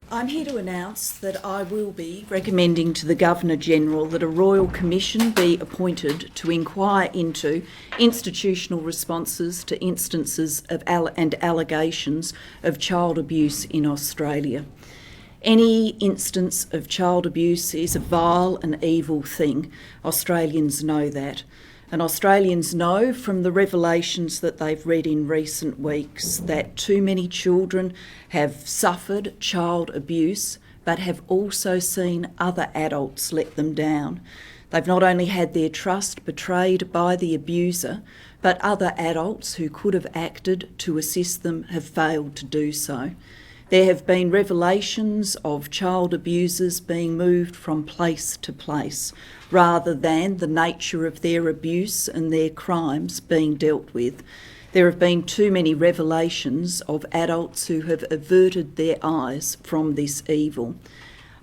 I'm here to announce that I will be recommending to the Governor-General that a Royal Commission be appointed to inquire into institutional responses to instances of and allegations of child abuse in Australia. Any instance of child abuse is a vile and evil thing. Australians know that. And Australians know from the revelations that they've read in recent weeks that too many children have suffered child abuse but have also seen other adults let them down. They've not only had their trust betrayed by the abuser, but other adults who could have acted to assist them have failed to do so. There have been revelations of child abusers being moved from place to place, rather than the nature of their abuse and their crimes being dealt with. There have been too many revelations of adults who have averted their eyes from this evil.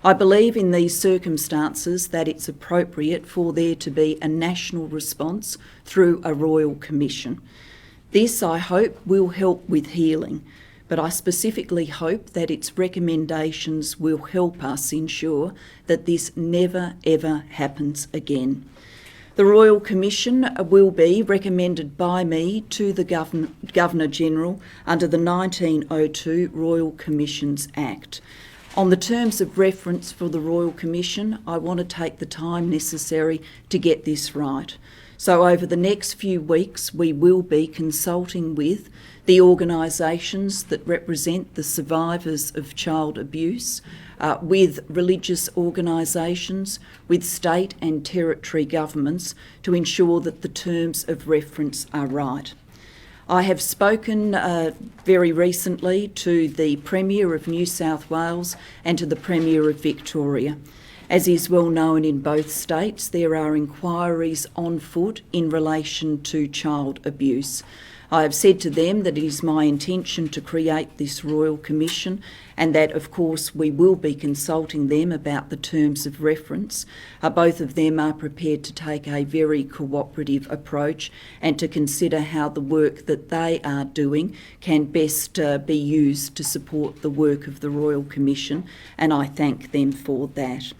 I believe in these circumstances that it's appropriate for there to be a national response through a Royal Commission. This, I hope, will help with healing, but I specifically hope that its recommendations will help us ensure that this never ever happens again. The Royal Commission will be recommended by me to the Governor-General under the 1902 Royal Commissions Act. On the terms of reference for the Royal Commission, I want to take the time necessary to get this right. So over the next few weeks, we will be consulting with the organisations that represent the survivors of child abuse, with religious organisations, with state and territory governments to ensure that the terms of reference are right. I have spoken very recently to the Premier of New South Wales and to the Premier of Victoria. As is well known in both states, there are inquiries on foot in relation to child abuse. I have said to them that it is my intention to create this Royal Commission and that, of course, we will be consulting them about the terms of reference. Both of them are prepared to take a very cooperative approach and to consider how the work that they are doing can best be used to support the work of the Royal Commission, and I thank them for that.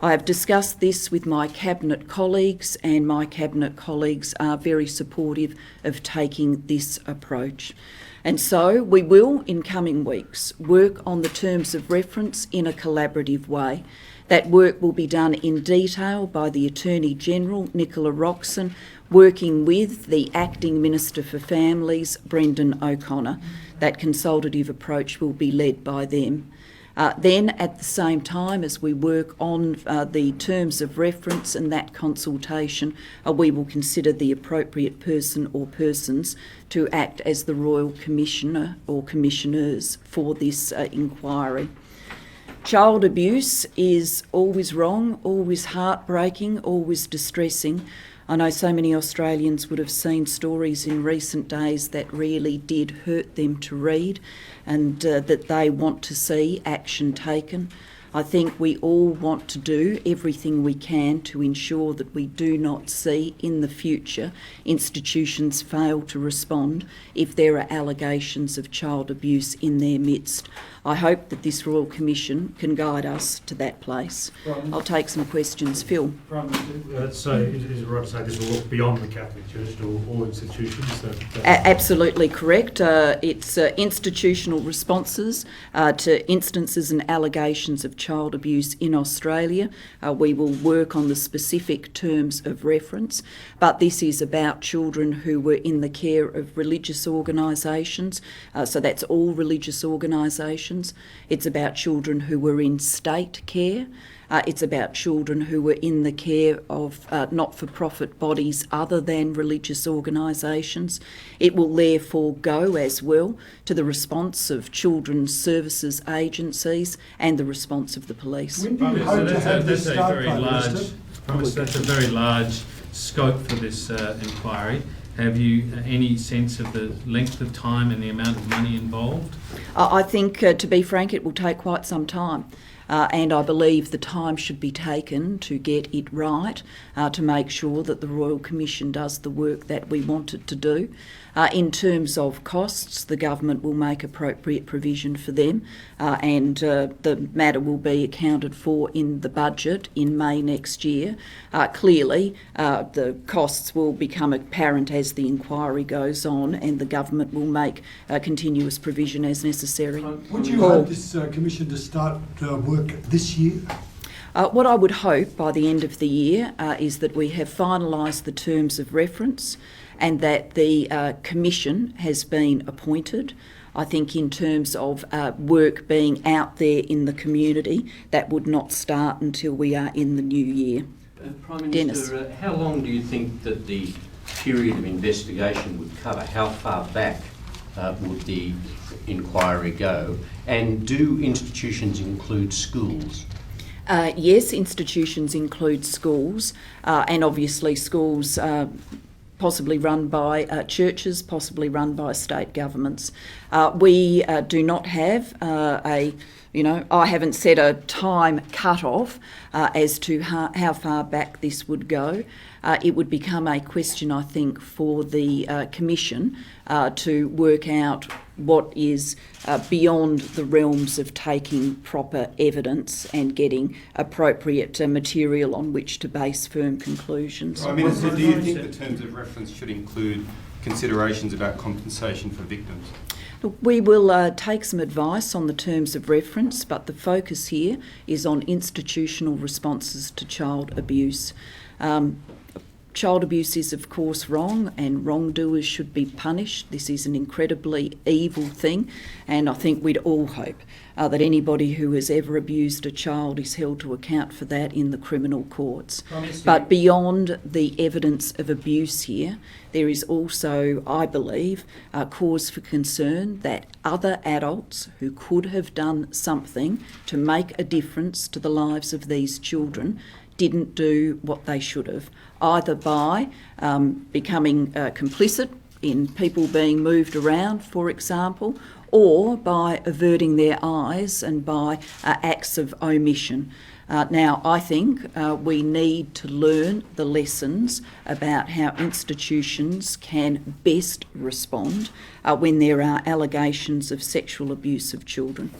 I have discussed this with my Cabinet colleagues, and my Cabinet colleagues are very supportive of taking this approach. And so we will, in coming weeks, work on the terms of reference in a collaborative way. That work will be done in detail by the Attorney-General, Nicola Roxon, working with the Acting Minister for Families, Brendan O'Connor. That consultative approach will be led by them. Then, at the same time as we work on the terms of reference and that consultation, we will consider the appropriate person or persons to act as the Royal Commissioner or Commissioners for this inquiry. Child abuse is always wrong, always heartbreaking, always distressing. I know so many Australians would have seen stories in recent days that really did hurt them to read, and that they want to see action taken. I think we all want to do everything we can to ensure that we do not see in the future institutions fail to respond if there are allegations of child abuse in their midst. I hope that this Royal Commission can guide us to that place. I'll take some questions. Phil. Prime Minister, so is it right to say this will look beyond the Catholic Church to all institutions? Absolutely correct. It's institutional responses to instances and allegations of child abuse in Australia. We will work on the specific terms of reference, but this is about children who were in the care of religious organisations, so that's all religious organisations. It's about children who were in state care. It's about children who were in the care of not-for-profit bodies other than religious organisations. It will therefore go as well to the response of children's services agencies and the response of the police. That's a very large scope for this inquiry. Have you any sense of the length of time and the amount of money involved? I think, to be frank, it will take quite some time. And I believe the time should be taken to get it right, to make sure that the Royal Commission does the work that we want it to do. In terms of costs, the government will make appropriate provision for them, and the matter will be accounted for in the budget in May next year. Clearly, the costs will become apparent as the inquiry goes on, and the government will make continuous provision as necessary. Would you hope this commission to start work this year? What I would hope by the end of the year is that we have finalised the terms of reference and that the commission has been appointed. I think in terms of work being out there in the community, that would not start until we are in the new year. Prime Minister, how long do you think that the period of investigation would cover? How far back would the inquiry go? And do institutions include schools? Yes, institutions include schools, and obviously schools possibly run by churches, possibly run by state governments. We do not have I haven't set a time cut-off as to how far back this would go. It would become a question, I think, for the Commission to work out what is beyond the realms of taking proper evidence and getting appropriate material on which to base firm conclusions. Prime Minister, do you think the terms of reference should include considerations about compensation for victims? Look, we will take some advice on the terms of reference, but the focus here is on institutional responses to child abuse. Child abuse is, of course, wrong, and wrongdoers should be punished. This is an incredibly evil thing, and I think we'd all hope that anybody who has ever abused a child is held to account for that in the criminal courts. But beyond the evidence of abuse here, there is also, I believe, cause for concern that other adults who could have done something to make a difference to the lives of these children didn't do what they should have, either by becoming complicit in people being moved around, for example, or by averting their eyes and by acts of omission. Now, I think we need to learn the lessons about how institutions can best respond when there are allegations of sexual abuse of children.